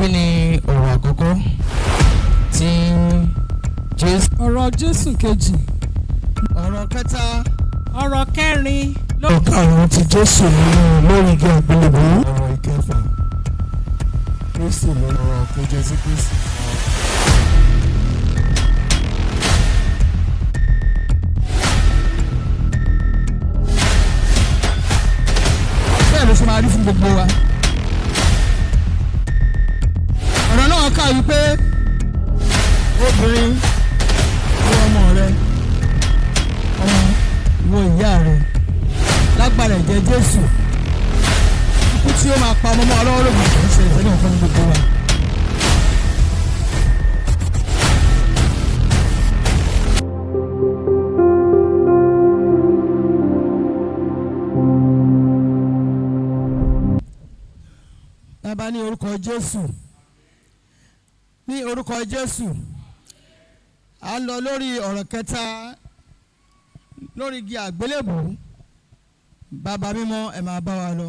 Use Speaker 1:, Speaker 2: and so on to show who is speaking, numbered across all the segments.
Speaker 1: kí ni ọ̀rọ̀ àkọ́kọ́ tí Jésù.
Speaker 2: ọ̀rọ̀ Jésù kejì.
Speaker 1: ọ̀rọ̀ kẹta.
Speaker 2: ọ̀rọ̀ kẹrin.
Speaker 1: ọ̀rọ̀ karùn-ún ti Jésù nínú lórí igi àgbélébùú. ọ̀rọ̀ ìkẹfà Kristi lórí ọ̀rọ̀ kó jẹ́ sí Kristi. bẹ́ẹ̀ ló ṣe máa rí fún gbogbo wa. ọ̀rọ̀ náà kà wípé obìnrin wo ọmọ rẹ, ọmọ wo ìyá rẹ, lágbára ẹ̀jẹ̀ Jésù ikú tí ó máa pa ọmọ ọlọ́wọ́ lóògùn kì í ṣe ìṣẹ́lẹ̀ fún gbogbo wa. Bàbá ní orúkọ Jésù, ní orúkọ Jésù, à ń lọ lórí ọ̀rọ̀ kẹta lórí igi àgbélébùú. Bàbá mímọ́ ẹ máa bá wa lọ,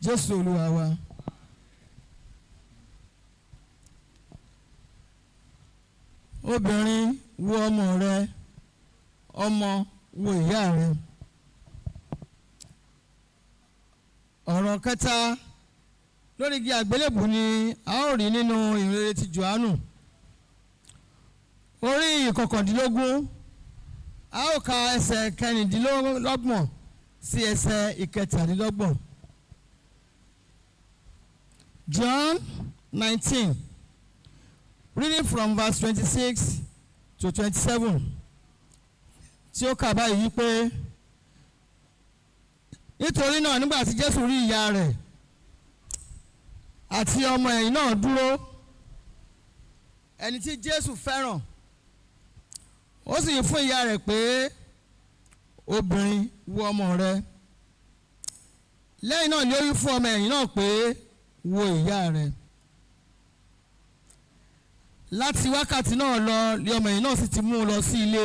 Speaker 1: Jésù Olúwa wa. Obìnrin wo ọmọ rẹ, ọmọ wo ìyá rẹ. ọ̀rọ̀ kẹta lórí igi àgbélébùú ni a ó rí nínú ìrere ti Jòhánù orí ìkọkàndínlógún. A ó ka ẹsẹ̀ kẹrìndínlọ́gbọ̀n sí ẹsẹ̀ ìkẹtàdínlọ́gbọ̀n. John 19, reading from verse 26 to 27, tí ó kà báyìí pé nítorí náà nígbà tí Jésù rí ìyá rẹ̀ àti ọmọ ẹ̀yìn náà dúró, ẹni tí Jésù fẹ́ràn, ó sì fún ìyá rẹ̀ pé obìnrin wo ọmọ rẹ. Lẹ́yìn náà ni ó wí fún ọmọ ẹ̀yìn náà pé wo ìyá rẹ. Láti wákàtí náà lọ ni ọmọ ẹ̀yìn náà sì ti mú un lọ sí ilé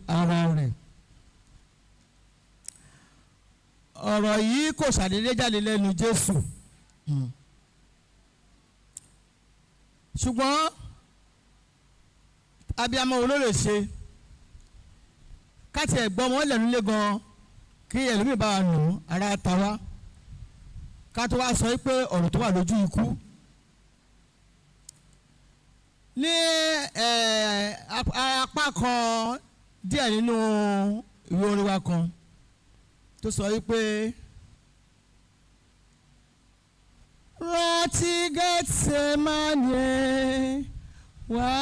Speaker 1: ara rẹ̀. ọ̀rọ̀ yìí kò ṣàdédé jáde lẹ́nu Jésù, ṣùgbọ́n abiyamọ wo ló lè ṣe káti ẹ̀gbọ́n wọn lẹ́nu lé gan kí ẹlòmíì bá wa nù ara ta wá ká tó wá sọ pé ọ̀rọ̀ tó wà lójú ikú. Ní apá kan díẹ̀ nínú ìwé orin wa kan tó sọ wípé rántí Gẹ́tsémánì wá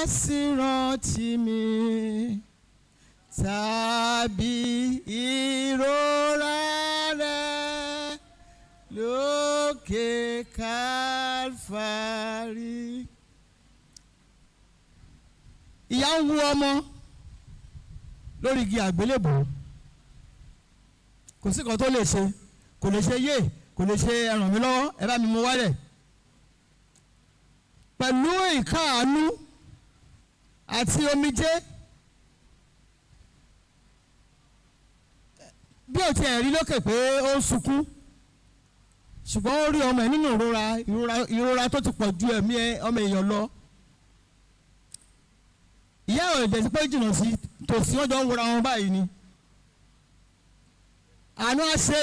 Speaker 1: sí rántí mi, tàbí ìrora rẹ lókè Kálífárì. Ìyá ń wu ọmọ lórí igi àgbélébùú, kò sí kan tó lè ṣe, kò lè ṣe yé, kò lè ṣe ẹ ràn mí lọ́wọ́, ẹ bá mi mú wálẹ̀. Pẹ̀lú ìkáàánú àti omijé, bí o tiẹ̀ rí lókè pé ó ń sunkún, ṣùgbọ́n ó rí ọmọ ẹ̀ nínú ìrora tó ti pọ̀ ju ẹ̀mí ọmọ èèyàn lọ. Ìyá ò dẹ̀ sí pé jìnnà sí tòsí, wọ́n jọ ń wọra wọn báyìí ni. Àánú àṣẹ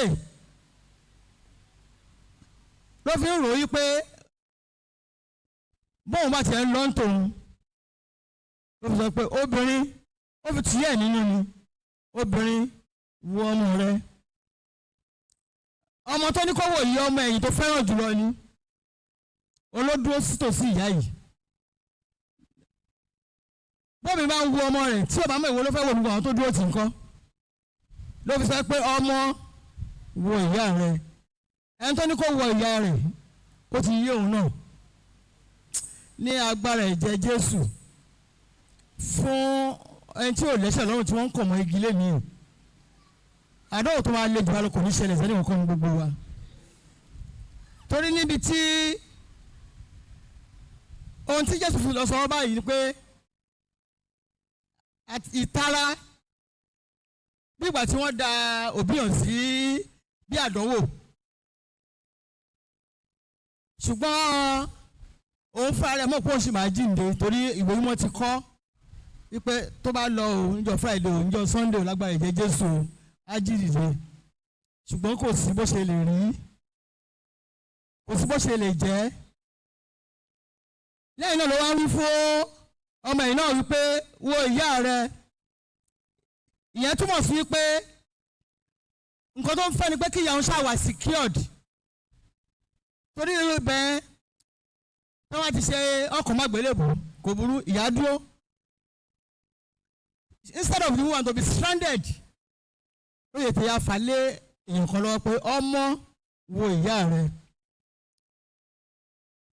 Speaker 1: ló fi ń ròyìn pé bóun bá tiẹ̀ ń lọ tòun, ló fi sọ pé obìnrin, ó fi tì í ẹ̀ nínú ni, obìnrin wo ọmọ rẹ. Ọmọ tó ní kó wò yí ọmọ ẹ̀yìn tó fẹ́ràn jùlọ ni olódúró sí tòsí ìyá yìí. Bómi bá ń wo ọmọ rẹ̀ tí ò bá mọ̀ ìwo ló fẹ́ wò nígbà àwọn tó dúró tì ń kọ́, ló fi sọ pé ọmọ wo ìyá rẹ̀. Ẹni tó ní kó wo ìyá rẹ̀ ó ti yé òun náà. Ní agbára ẹ̀jẹ̀ Jésù fún ẹni tí ò lẹ́sẹ̀ lọ́rùn tí wọ́n ń kọ̀ mọ́ igi lẹ́nìí, àdánwò tó máa le jù wá lọ kò ní ṣẹlẹ̀ sẹ́ni kankan ní gbogbo wa. Torí níbi tí ohun tí Jésù fi lọ sọ báyìí ni pé ìtara bí ìgbà tí wọ́n da òbí hàn sí bí àdánwò, ṣùgbọ́n òun fúnra rẹ̀ mọ̀ pé òun sì máa jíǹde torí ìwé mímọ́ ti kọ́ wípé tó bá lọ o níjọ́ Friday o níjọ́ Sunday o lágbára ẹ̀jẹ̀ Jésù o á jí dìde ṣùgbọ́n kò sí bó ṣe lè rí kò sí bó ṣe lè jẹ́ lẹ́yìn náà ló wá wí fún ọmọ yìí náà wípé wo ìyá rẹ ìyẹn túmọ̀ sí wípé nǹkan tó ń fẹ́ ni pé kí ìyá òun ṣàwà secured torí irú bẹ́ẹ̀ tí wọ́n ti ṣe ọkọ̀ mágbélébùú kò burú ìyá dúró instead of the woman to be stranded ó lè tẹ̀yà falẹ̀ èèyàn kan lọ́wọ́ pé ọmọ wo ìyá rẹ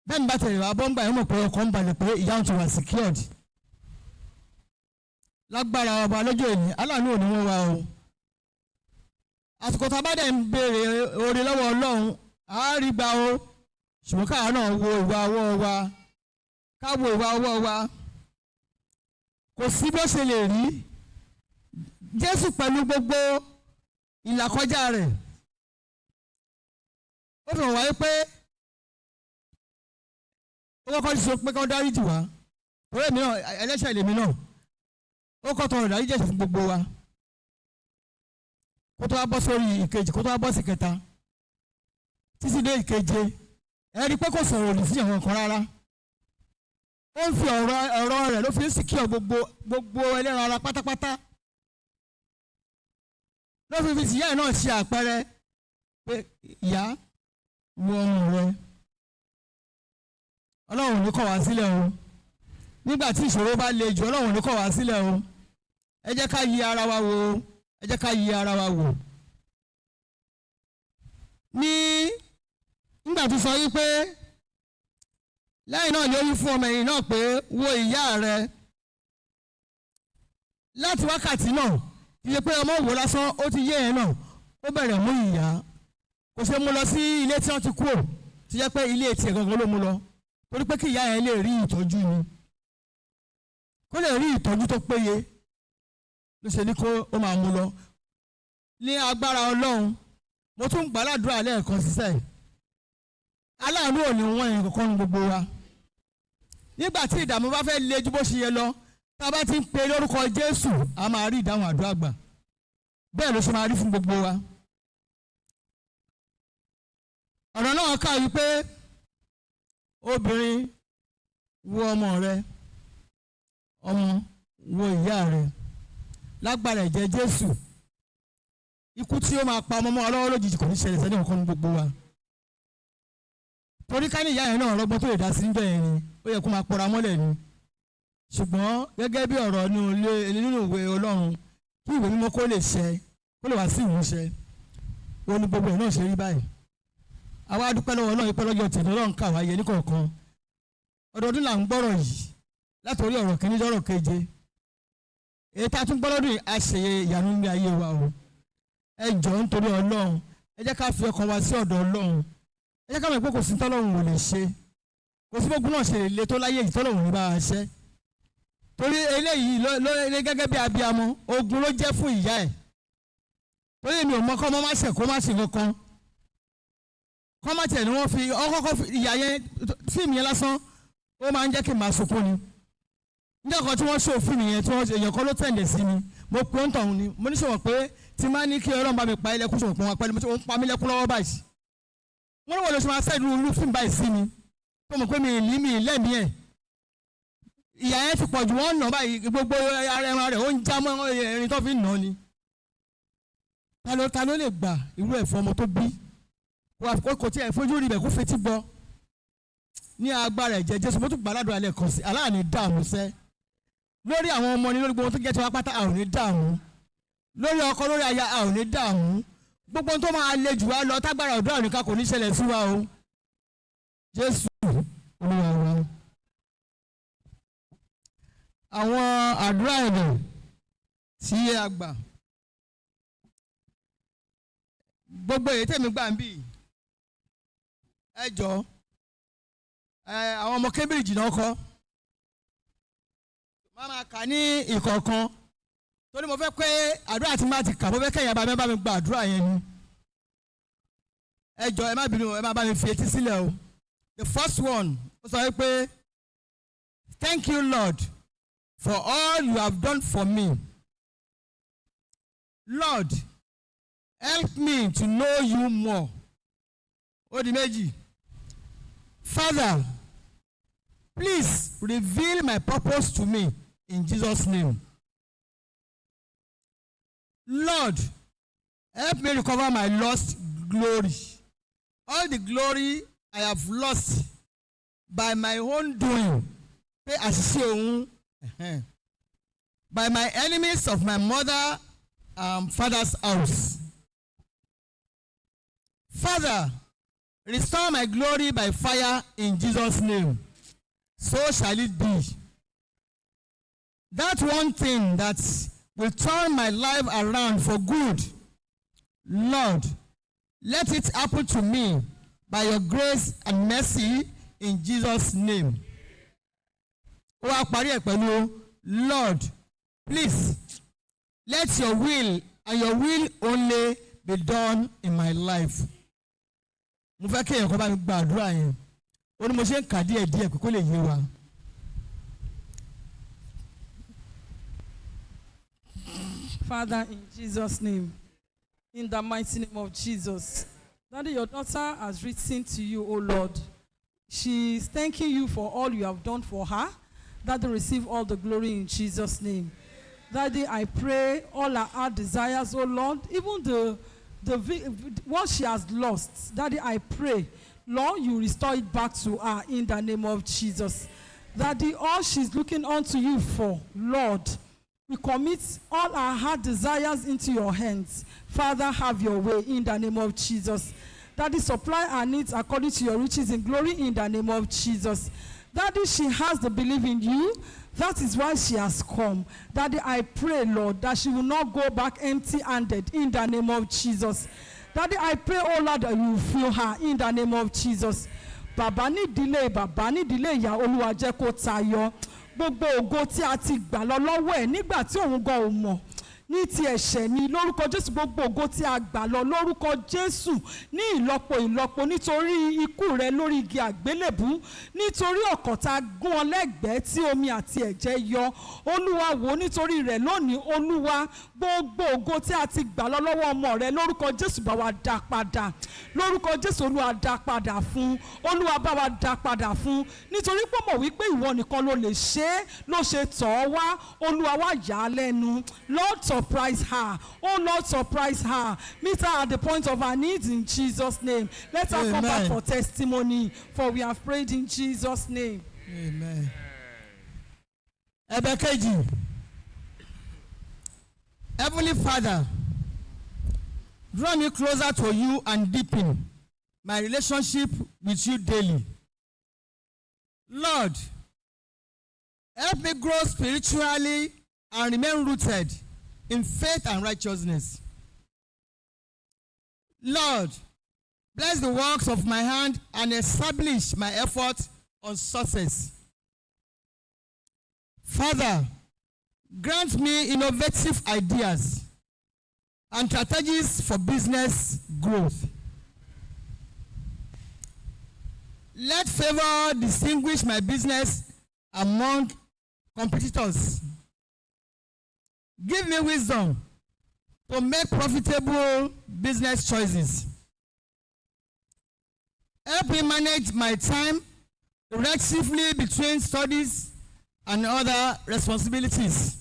Speaker 1: bẹ́ẹ̀ ni bá tẹ̀lé wa bọ́ǹgbà yẹn mọ̀ pé ọkọ̀ ń balẹ̀ pé ìyá òun ti wà secured lágbára ọba lọ́jọ́ ìní aláàánú ò ní wọ́n wá o àsìkò tá a bá dẹ̀ ń béèrè oore lọ́wọ́ Ọlọ́run á rí gbà o ṣùgbọ́n káà náà wo ìwà ọwọ́ wa ká wo ìwà ọwọ́ wa kò sí bó ṣe lè rí Jésù pẹ̀lú gbogbo ìlàkọjá rẹ̀ ó fi hàn wáyé pé ó kọ́kọ́ ti sọ pé kí wọ́n dáríjì wá torí èmi náà ẹlẹ́ṣẹ̀ lèmi náà ó kọ́ tọrọ ìdáríjì ẹ̀ṣẹ̀ fún gbogbo wa kó tó wá bọ́ sórí ìkejì kó tó wá bọ́ sí kẹta títí dé ìkeje ẹ rí i pé kò sọ̀rọ̀ òdì sí àwọn kan rárá ó ń fi ọ̀rọ̀ rẹ̀ ló fi ń sìkíọ̀ gbogbo ẹlẹ́ran ara pátápátá ló fi tìyá ẹ̀ náà ṣe àpẹẹrẹ pé ìyá wo ọrùn rẹ Ọlọ́run ní kọ̀ wá sílẹ̀ o nígbà tí ìṣòro bá le jù Ọlọ́run ní kọ̀ wá sílẹ̀ o ẹ jẹ́ ká yí ara wa wò ẹ jẹ́ ká yí ara wa wò nígbà tó sọ yí pé lẹ́yìn náà ló wí fún ọmọ ẹ̀yìn náà pé wo ìyá rẹ láti wákàtí náà kì í ṣe pé ọmọ wò lásán ó ti yé ẹ̀ náà ó bẹ̀rẹ̀ mú ìyá kò ṣe mú lọ sí ilé tí wọ́n ti kú ò ti jẹ́ pé ilé tiẹ̀ gangan ló mú lọ torí pé kí ìyá yẹn lè rí ìtọ́jú ni kó lè rí ìtọ́jú tó péye ló ṣe ní kó ó máa mú lọ ní agbára Ọlọ́run mo tún gbàládùra lẹ́ẹ̀kan sísẹ́ aláàánú ò ní wọ́n yẹn kankan gbogbo wa nígbà tí ìdààmú bá fẹ́ le ju bó ṣe yẹ lọ tá a bá ti ń pe lórúkọ Jésù a máa rí ìdáhùn àdúrà gbà bẹ́ẹ̀ ló ṣe máa rí fún gbogbo wa ọ̀rọ̀ náà kà wípé obìnrin wo ọmọ rẹ ọmọ wo ìyá rẹ lágbára ẹ̀jẹ̀ Jésù ikú tí ó máa pa ọmọ mọ́ ọlọ́wọ́ lójijì kò ní ṣẹlẹ̀ sẹ́ni ọ̀kan gbogbo wa torí ká ní ìyá yẹn náà rọgbọ́n tó lè dá sí níbẹ̀ yẹn ni ó yẹ kó máa pọra mọ́lẹ̀ ni ṣùgbọ́n gẹ́gẹ́ bí ọ̀rọ̀ nínú ìwé Ọlọ́run kí ìwé mímọ́ kó lè ṣẹ kó lè wá sí ìmúṣẹ ó ní gbogbo ẹ̀ náà ṣe rí báyìí àwa dúpẹ́ lọ́wọ́ Ọlọ́run ìpẹ́ lọ́jọ́ tèmi Ọlọ́run kà wáyé ní kọ̀ọ̀kan ọdọọdún là ń gbọ́rọ̀ yìí látòrí ọ̀rọ̀ kìíní dọ́rọ̀ keje èyí tá a tún gbọ́ lọ́dún yìí á ṣe ìyanu ní ayé wa o ẹ jọ̀ọ́ nítorí Ọlọ́run ẹ jẹ́ ká fi ọkàn wa sí ọ̀dọ̀ Ọlọ́run ẹ jẹ́ ká mọ̀ pé kò sí tọ́lọ́run ò lè ṣe kò sí gbogbo náà ṣe lè le tó láyé yìí tọ́lọ́run ní bá a ṣe torí eléyìí ló gẹ́gẹ́ bí abiyamọ ogun ló jẹ́ fún ìyá ẹ̀ torí èmi ò mọ kọ́ ọmọ má ṣe kó má ṣe kankan kọ́ má tẹ̀ ni wọ́n fi ọkọ́kọ́ ìyá yẹn fíìmù yẹn lásán ó máa ń jẹ́ kí n máa sunkún ni níjọ́ kan tí wọ́n ṣe òfin yẹn tí èèyàn kan ló tẹ̀lé sí mi mo pè ń tọ̀hún ni mo ní sọ̀rọ̀ pé tí máa ní kí Ọlọ́run bá mi pa ilẹ̀kùn sọ̀rọ̀ pé wọ́n pẹ́ ó ń pa mí lẹ́kún lọ́wọ́ báyìí wọ́n ní wọ́n lọ sí máa sẹ́ẹ̀dù irú fíìmù báyìí sí mi tó mọ̀ pé mi lẹ́mìí ẹ̀ ìyá yẹn ti pọ̀ jù wọ́n nà báyìí gbogbo ara ẹran rẹ̀ ó ń já mọ́ erin tó fi ń nà ni ta ló lè gbà irú ẹ̀fọ́ ọmọ tó bí kò tí ẹ̀ fojú rí bẹ̀ kó fetí gbọ́ ní agbára ẹ̀jẹ̀ Jésù mo tún gbàládùn alẹ́ kan sí aláàní dààmú sẹ́ lórí àwọn ọmọ ni lórí gbogbo tó jẹ́ tiwa pátá a ò ní dààmú lórí ọkọ lórí aya a ò ní dààmú gbogbo tó máa le jù wá lọ tágbára ọ̀dọ́ àníkà kò ní ṣẹlẹ̀ sí wa o Jésù Olúwa wa. Àwọn àdúrà ẹ̀bẹ̀ tí a gbà gbogbo èyí tèmi gbà ń bì ẹ jọ àwọn ọmọ Cambridge náà kọ́ máa kà ní ìkọ̀ọ̀kan torí mo fẹ́ pé àdúrà tí má ti kà mo fẹ́ kẹ́yìn bá mi gba àdúrà yẹn ni ẹ jọ ẹ má bínú ẹ má bá mi fi etí sílẹ̀ o The first one ó sọ pé thank you Lord for all you have done for me. Lord, help me to know you more. Ó di méjì. Father, please reveal my purpose to me in Jesus' name. Lord, help me recover my lost glory. All the glory I have lost by my own doing, by my enemies of my mother and father's house. Father, restore my glory by fire in Jesus' name. So shall it be. That one thing that will turn my life around for good, Lord, let it happen to me by your grace and mercy in Jesus' name. Lord, please let your will and your will only be done in my life. Mo fẹ́ kéèyàn kó bá mi gbàdúrà yẹn. Ó ní mo ṣe ń kà díẹ̀ díẹ̀ kó lè yé wa.
Speaker 2: Father, in Jesus' name, in the mighty name of Jesus, Daddy, your daughter has written to you, O Lord. She is thanking you for all you have done for her. Daddy, receive all the glory in Jesus' name. Daddy, I pray all her heart desires, O Lord, even what she has lost. Daddy, I pray, Lord, you restore it back to her in the name of Jesus. Daddy, all she's looking unto you for, Lord, we commit all our heart desires into your hands. Father, have your way in the name of Jesus. Daddy, supply our needs according to your riches in glory in the name of Jesus. Daddy, she has the belief in you. That is why she has come. Daddy, I pray, Lord, that she will not go back empty-handed in the name of Jesus. Daddy, I pray, oh Lord, that you will fill her in the name of Jesus. Bàbá ní ìdílé ìyá Olúwa jẹ́ kó tayọ. Gbogbo ògo tí a ti gbà lọ lọ́wọ́ ẹ̀ nígbà tí òun gan ò mọ̀ ní ti ẹ̀ṣẹ̀ ni lórúkọ Jésù, gbogbo ògo tí a gbà lọ lórúkọ Jésù ní ìlọ́po nítorí ikú rẹ lórí igi àgbélébú, nítorí ọ̀kọ̀ tá gún ọ lẹ́gbẹ̀ẹ́ tí omi àti ẹ̀jẹ̀ yọ. Olúwa wò nítorí rẹ̀ lónìí. Olúwa, gbogbo ògo tí a ti gbà lọ lọ́wọ́ ọmọ rẹ lórúkọ Jésù bá wa dá padà. Lórúkọ Jésù, Olúwa dá padà fún. Olúwa bá wa dá padà fún. Nítorí pé mọ̀ wípé ìwọ nìkan ló lè ṣe é, ló ṣe tọ̀ ọ́ wá. Olúwa wá yà á lẹ́nu. Lord, surprise her. Oh Lord, surprise her. Meet her at the point of her needs in Jesus' name. Let her come back for testimony, for we have prayed in Jesus' name.
Speaker 1: Amen. Ebekeji. Heavenly Father, draw me closer to you and deepen my relationship with you daily. Lord, help me grow spiritually and remain rooted in faith and righteousness. Lord, bless the works of my hand and establish my effort on success. Father, grant me innovative ideas and strategies for business growth. Let favor distinguish my business among competitors. Give me wisdom to make profitable business choices. Help me manage my time effectively between studies and other responsibilities.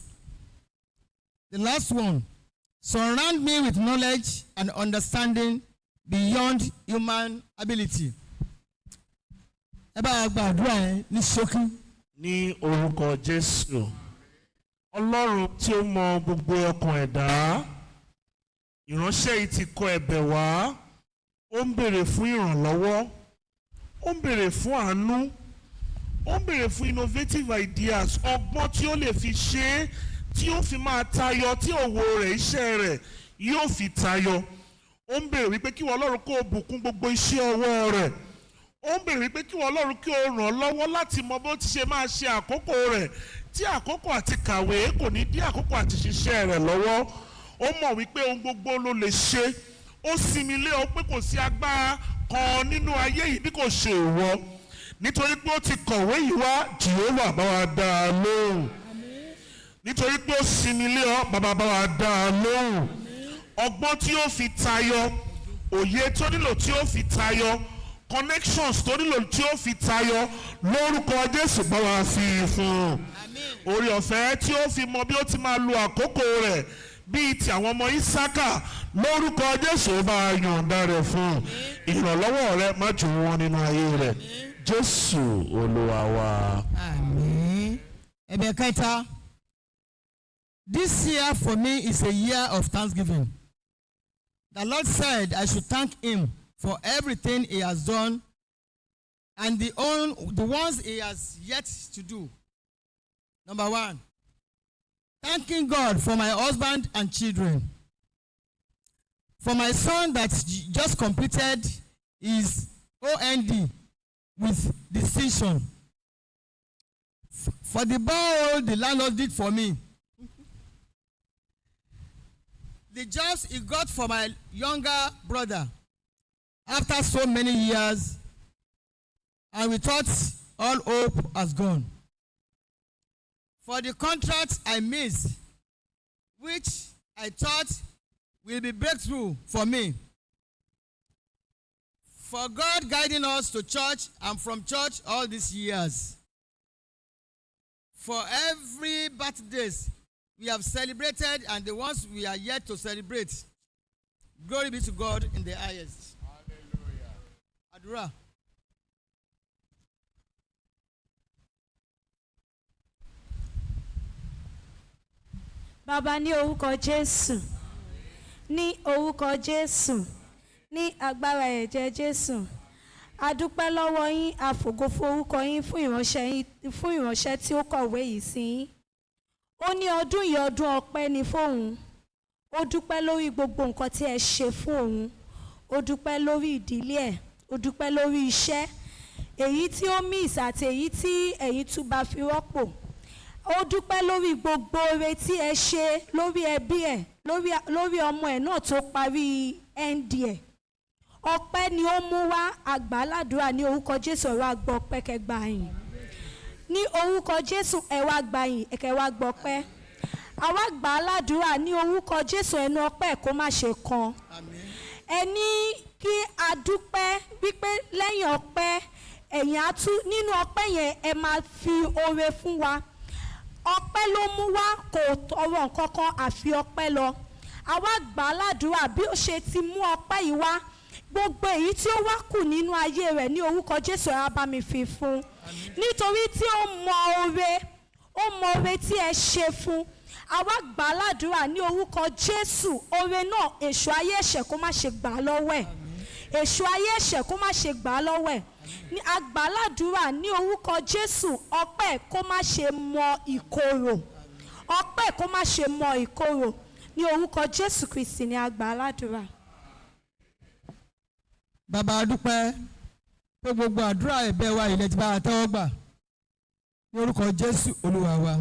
Speaker 1: The last one, surround me with knowledge and understanding beyond human ability. Ẹ bá gbàdúrà yẹn ní ṣókí.
Speaker 3: Ní orúkọ Jésù, Ọlọ́run tí ó mọ gbogbo ọkàn ẹ̀dá, ìránṣẹ́ yìí ti kọ ẹ̀bẹ̀ wá, ó ń béèrè fún ìrànlọ́wọ́, ó ń béèrè fún àánú, ó ń béèrè fún innovative ideas, ọgbọ́n tí ó lè fi ṣe é, tí ó fi máa tayọ, tí òwò rẹ̀, iṣẹ́ rẹ̀ yóò fi tayọ. Ó ń béèrè wípé kí Ọlọ́run kó bùkún gbogbo iṣẹ́ ọwọ́ rẹ̀. Ó ń béèrè wípé kí Ọlọ́run kí ó ràn lọ́wọ́ láti mọ bó ti ṣe máa ṣe àkókò rẹ̀, tí àkókò àti kàwé kò ní dí àkókò àti ṣiṣẹ́ rẹ̀ lọ́wọ́. Ó mọ̀ wípé ohun gbogbo ló lè ṣe. Ó sinmi lé ọ pé kò sí agbára kan nínú ayé yìí bí kò ṣe ìwọ. nítorí pé ó ti kọ̀wé yìí wá Jehovah bá wa dá a lóhùn nítorí pé ó sinmi lé ọ bàbá bá wa dá a lóhùn ọgbọ́n tí ó fi tayọ òye tó nílò tí ó fi tayọ connections tó nílò tí ó fi tayọ lórúkọ Jésù bá wa fi fún un orí ọ̀fẹ́ tí ó fi mọ bí ó ti máa lo àkókò rẹ̀ bíi ti àwọn ọmọ Ísákà lórúkọ Jésù bá yọ̀ǹda rẹ̀ fún un ìrànlọ́wọ́ rẹ̀ má jù wọ́n nínú ayé rẹ̀ Jésù Olúwa wa.
Speaker 1: Àmín. Ẹ̀bẹ̀ kẹta. This year for me is a year of thanksgiving. The Lord said I should thank him for everything he has done and the ones he has yet to do. Number 1, thanking God for my husband and children. For my son that just completed his OND with distinction. For the borrow the landlord did for me. The jobs he got for my younger brother after so many years, and we thought all hope has gone. For the contract I missed, which I thought will be breakthrough for me. For God guiding us to church and from church all these years. For every birthdays we have celebrated and the ones we are yet to celebrate. Glory be to God in the highest. Hallelujah. Adura.
Speaker 4: Bàbá ní orúkọ Jésù, ní orúkọ Jésù, ní agbára ẹ̀jẹ̀ Jésù, a dúpẹ́ lọ́wọ́ yín, a fògo fún orúkọ yín fún ìránṣẹ́ tí ó kọ̀wé yìí sí yín. Ó ní ọdún yìí ọdún ọpẹ́ ni fóun. Ó dúpẹ́ lórí gbogbo nǹkan tí ẹ ṣe fún òun. Ó dúpẹ́ lórí ìdílé ẹ̀. Ó dúpẹ́ lórí iṣẹ́. Èyí tí ó miss àti èyí tí ẹ̀yin tún bá fi rọ́pò. Ó dúpẹ́ lórí gbogbo oore tí ẹ ṣe lórí ẹbí ẹ̀, lórí ọmọ ẹ̀ náà tó parí ND ẹ̀. Ọpẹ́ ni ó mú wá àgbàládùúrà ní orúkọ Jésù ọ̀rọ̀ àgbọ̀ ọpẹ́ kẹgbà yìí. Ní orúkọ Jésù ẹ wá gbà yín ẹ̀kẹ́ wá gbọ́ pẹ́. Àwa gbà á ládùúrà ní orúkọ Jésù ẹnu ọpẹ́ kó má ṣe kan. Ẹ ní kí a dúpẹ́ wípé lẹ́yìn ọpẹ́ ẹ̀yin á tú nínú ọpẹ́ yẹn ẹ máa fi oore fún wa. Ọpẹ́ ló mú wá kò tọrọ nǹkan kan àfi ọpẹ́ lọ. Àwa gbà á ládùúrà bí ó ṣe ti mú ọpẹ́ yìí wá gbogbo èyí tí ó wá kù nínú ayé rẹ̀ ní orúkọ Jésù ẹ bá mi fi fún. Nítorí tí ó mọ oore tí ẹ ṣe fún. Àwa gbà á ládùúrà ní orúkọ Jésù oore náà èṣù ayé ẹ̀ṣẹ̀ kó má ṣe gbà á lọ́wọ́ ẹ̀. Èṣù ayé ẹ̀ṣẹ̀ kó má ṣe gbà á lọ́wọ́ ẹ̀. Ní agbàládùúrà ní orúkọ Jésù ọpẹ́ kó má ṣe mọ ìkorò. Ọpẹ́ kó má ṣe mọ ìkorò ní orúkọ Jésù Kristi ní agbàládùúrà.
Speaker 1: Bàbá a dúpẹ́ pé gbogbo àdúrà ẹ̀bẹ̀ wa ilẹ̀ tí bá a tẹ́wọ́ gbà ní orúkọ Jésù Olúwa wa.